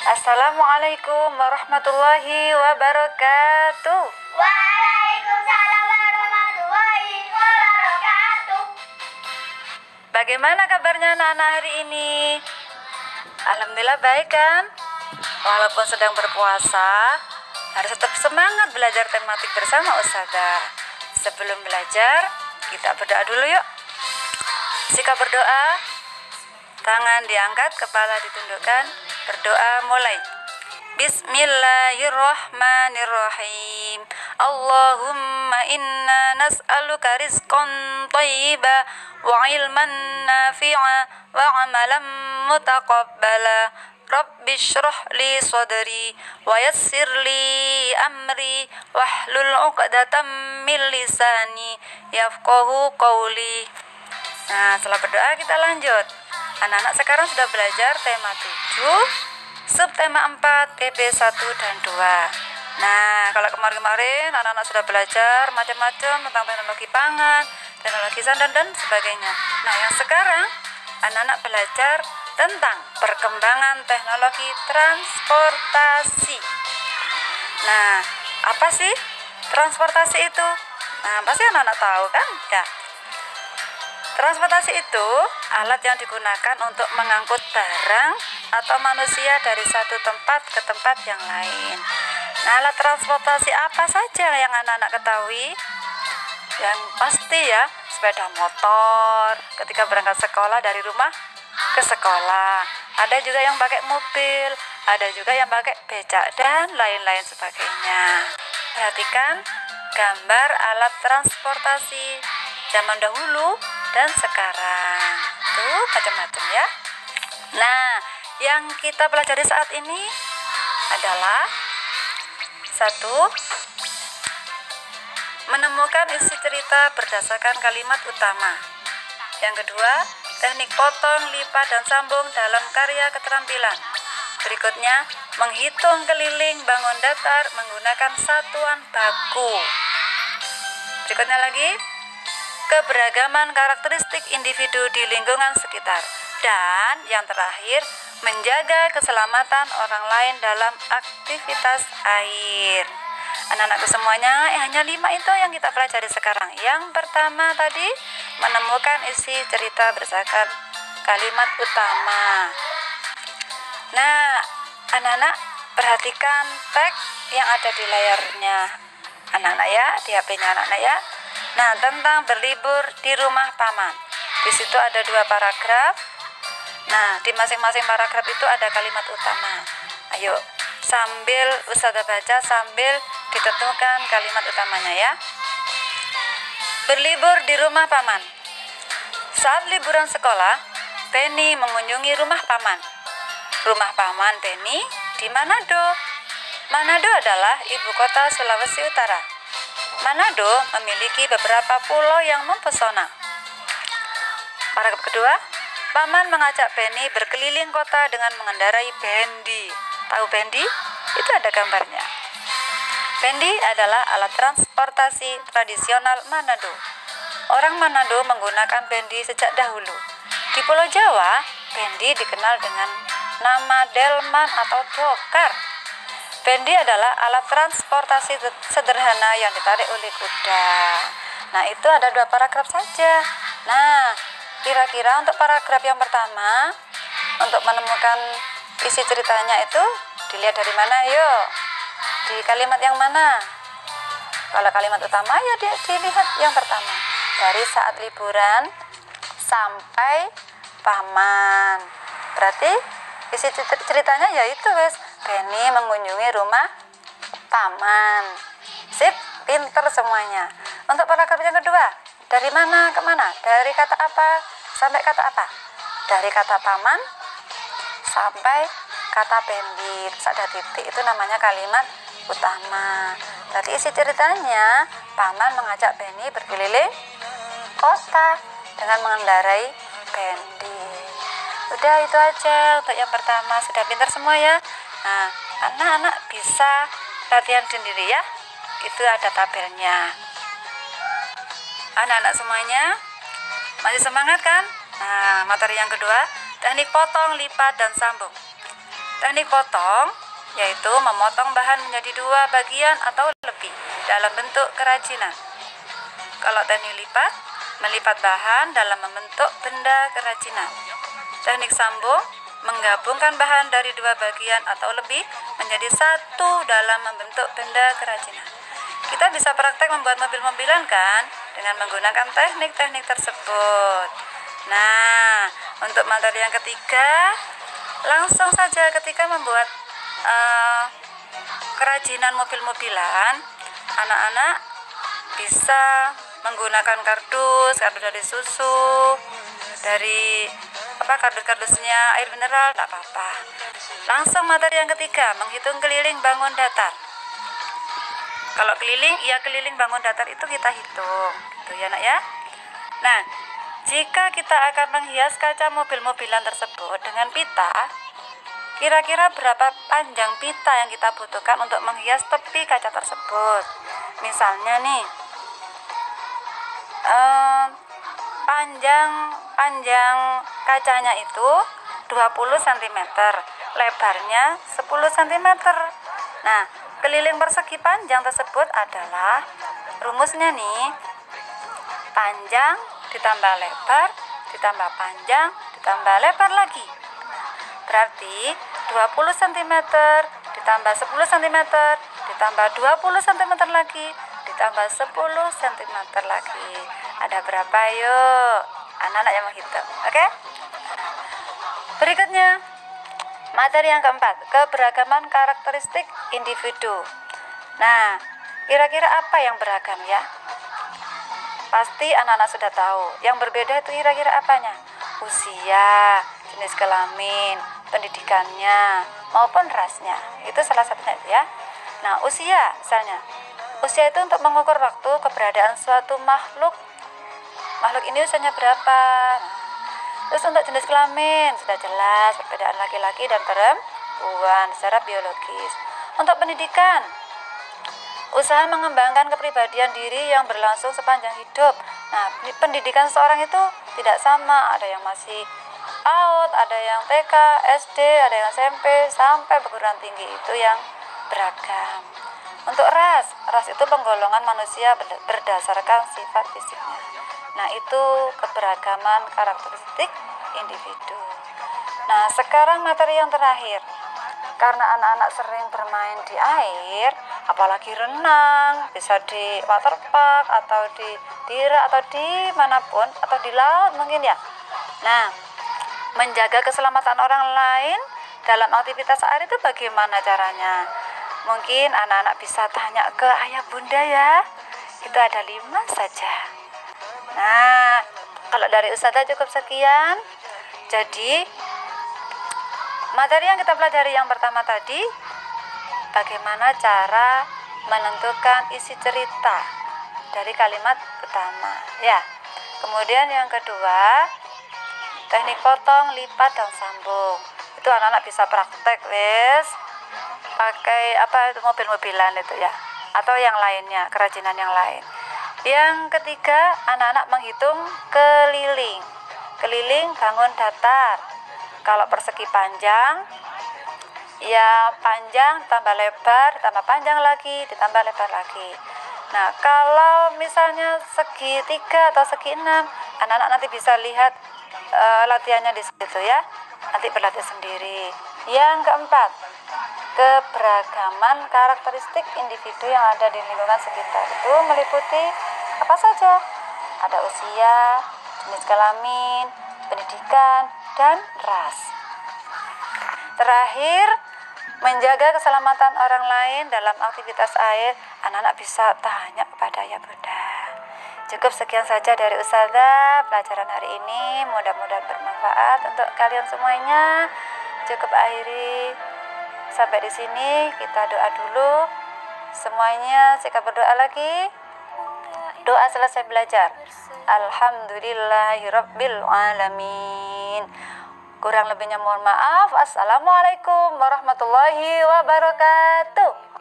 Assalamualaikum warahmatullahi wabarakatuh. Waalaikumsalam warahmatullahi wabarakatuh. Bagaimana kabarnya anak-anak hari ini? Alhamdulillah baik kan? Walaupun sedang berpuasa, harus tetap semangat belajar tematik bersama Ustazah. Sebelum belajar, kita berdoa dulu yuk. Sikap berdoa, tangan diangkat, kepala ditundukkan. Berdoa mulai. Bismillahirrahmanirrahim. Allahumma inna nas'aluka rizqan thayyiba wa ilman nafi'a wa amalan mutaqabbala. Rabbi shrah li sadri wa yassir li amri wahlul 'uqdatam min lisani yafqahu qawli. Nah, setelah berdoa kita lanjut. Anak-anak sekarang sudah belajar tema 7, subtema 4, TB 1 dan 2. Nah, kalau kemarin-kemarin anak-anak sudah belajar macam-macam tentang teknologi pangan, teknologi sandan dan sebagainya. Nah, yang sekarang anak-anak belajar tentang perkembangan teknologi transportasi. Nah, apa sih transportasi itu? Nah, pasti anak-anak tahu kan? Ya. Transportasi itu alat yang digunakan untuk mengangkut barang atau manusia dari satu tempat ke tempat yang lain. Nah, alat transportasi apa saja yang anak-anak ketahui? Yang pasti ya, sepeda motor ketika berangkat sekolah dari rumah ke sekolah. Ada juga yang pakai mobil, ada juga yang pakai becak dan lain-lain sebagainya. Perhatikan gambar alat transportasi zaman dahulu dan sekarang. Tuh macam-macam ya. Nah, yang kita pelajari saat ini adalah 1. Menemukan isi cerita berdasarkan kalimat utama. Yang kedua, teknik potong, lipat, dan sambung dalam karya keterampilan. Berikutnya, menghitung keliling bangun datar menggunakan satuan baku. Berikutnya lagi, keberagaman karakteristik individu di lingkungan sekitar. Dan yang terakhir, menjaga keselamatan orang lain dalam aktivitas air. Anak-anakku semuanya, hanya 5 itu yang kita pelajari sekarang. Yang pertama tadi, menemukan isi cerita berdasarkan kalimat utama. Nah, anak-anak perhatikan teks yang ada di layarnya anak-anak ya, di HP-nya anak-anak ya. Nah, tentang berlibur di rumah paman. Di situ ada 2 paragraf. Nah, di masing-masing paragraf itu ada kalimat utama. Ayo, sambil Ustazah baca, sambil ditentukan kalimat utamanya ya. Berlibur di rumah paman. Saat liburan sekolah, Penny mengunjungi rumah paman. Rumah paman Penny di Manado. Manado adalah ibu kota Sulawesi Utara. Manado memiliki beberapa pulau yang mempesona. Paragraf kedua, paman mengajak Penny berkeliling kota dengan mengendarai bendi. Tahu bendi? Itu ada gambarnya. Bendi adalah alat transportasi tradisional Manado. Orang Manado menggunakan bendi sejak dahulu. Di Pulau Jawa, bendi dikenal dengan nama delman atau dokar. Bendi adalah alat transportasi sederhana yang ditarik oleh kuda. Nah, itu ada 2 paragraf saja. Nah, kira-kira untuk paragraf yang pertama, untuk menemukan isi ceritanya itu dilihat dari mana? Yuk, di kalimat yang mana? Kalau kalimat utama ya dilihat yang pertama. Dari saat liburan sampai paman. Berarti isi ceritanya yaitu Penny mengunjungi rumah paman. Sip, pinter semuanya. Untuk paragraf yang kedua, dari mana ke mana? Dari kata apa sampai kata apa? Dari kata paman sampai kata Penny. Terus ada titik, itu namanya kalimat utama. Berarti isi ceritanya, paman mengajak Penny berkeliling kota dengan mengendarai bendi. Udah itu aja untuk yang pertama. Sudah pintar semua ya. Nah, anak-anak bisa latihan sendiri ya. Itu ada tabelnya. Anak-anak semuanya masih semangat kan? Nah, materi yang kedua, teknik potong, lipat, dan sambung. Teknik potong yaitu memotong bahan menjadi 2 bagian atau lebih dalam bentuk kerajinan. Kalau teknik lipat, melipat bahan dalam membentuk benda kerajinan. Teknik sambung, menggabungkan bahan dari 2 bagian atau lebih menjadi 1 dalam membentuk benda kerajinan. Kita bisa praktek membuat mobil-mobilan kan dengan menggunakan teknik-teknik tersebut. Nah, untuk materi yang ketiga, langsung saja ketika membuat kerajinan mobil-mobilan, anak-anak bisa menggunakan kardus dari susu, dari kardusnya air mineral, tidak apa-apa. Langsung materi yang ketiga, menghitung keliling bangun datar. Kalau keliling bangun datar itu kita hitung, gitu ya nak ya. Nah, jika kita akan menghias kaca mobil-mobilan tersebut dengan pita, kira-kira berapa panjang pita yang kita butuhkan untuk menghias tepi kaca tersebut? Misalnya nih, panjang kacanya itu 20 cm, lebarnya 10 cm. Nah, keliling persegi panjang tersebut adalah rumusnya nih, panjang ditambah lebar ditambah panjang ditambah lebar lagi. Berarti 20 cm ditambah 10 cm ditambah 20 cm lagi ditambah 10 cm lagi. Ada berapa yuk? Anak-anak yang menghitung. Oke? Berikutnya, materi yang keempat, keberagaman karakteristik individu. Nah, kira-kira apa yang beragam ya? Pasti anak-anak sudah tahu. Yang berbeda itu kira-kira apanya? Usia, jenis kelamin, pendidikannya, maupun rasnya. Itu salah satunya itu ya. Nah, usia misalnya. Usia itu untuk mengukur waktu keberadaan suatu makhluk. Makhluk ini usianya berapa? Terus untuk jenis kelamin sudah jelas, perbedaan laki-laki dan perempuan secara biologis. Untuk pendidikan, usaha mengembangkan kepribadian diri yang berlangsung sepanjang hidup. Nah, pendidikan seorang itu tidak sama. Ada yang masih PAUD, ada yang TK, SD, ada yang SMP, sampai perguruan tinggi, itu yang beragam. Untuk ras itu penggolongan manusia berdasarkan sifat fisiknya. Nah, itu keberagaman karakteristik individu. Nah, sekarang materi yang terakhir. Karena anak-anak sering bermain di air, apalagi renang, bisa di waterpark atau di Dira atau di manapun, atau di laut mungkin ya. Nah, menjaga keselamatan orang lain dalam aktivitas air itu bagaimana caranya? Mungkin anak-anak bisa tanya ke ayah bunda ya. Itu ada 5 saja. Nah, kalau dari Ustazah cukup sekian. Jadi, materi yang kita pelajari yang pertama tadi, bagaimana cara menentukan isi cerita dari kalimat utama. Ya. Kemudian yang kedua, teknik potong, lipat, dan sambung. Itu anak-anak bisa praktek, wes. Pakai mobil-mobilan itu ya, atau yang lainnya, kerajinan yang lain. Yang ketiga, anak-anak menghitung keliling bangun datar. Kalau persegi panjang, ya panjang tambah lebar, tambah panjang lagi, ditambah lebar lagi. Nah, kalau misalnya segi 3 atau segi 6, anak-anak nanti bisa lihat latihannya di situ ya. Nanti berlatih sendiri. Yang keempat, keberagaman karakteristik individu yang ada di lingkungan sekitar itu meliputi apa saja? Ada usia, jenis kelamin, pendidikan, dan ras. Terakhir, menjaga keselamatan orang lain dalam aktivitas air, anak-anak bisa tanya kepada ayah bunda. Cukup sekian saja dari Ustazah pelajaran hari ini. Mudah-mudahan bermanfaat untuk kalian semuanya. Cukup akhiri sampai di sini. Kita doa dulu. Semuanya sikat berdoa lagi. Doa selesai belajar. Alhamdulillahirabbil alamin. Kurang lebihnya mohon maaf. Assalamualaikum warahmatullahi wabarakatuh.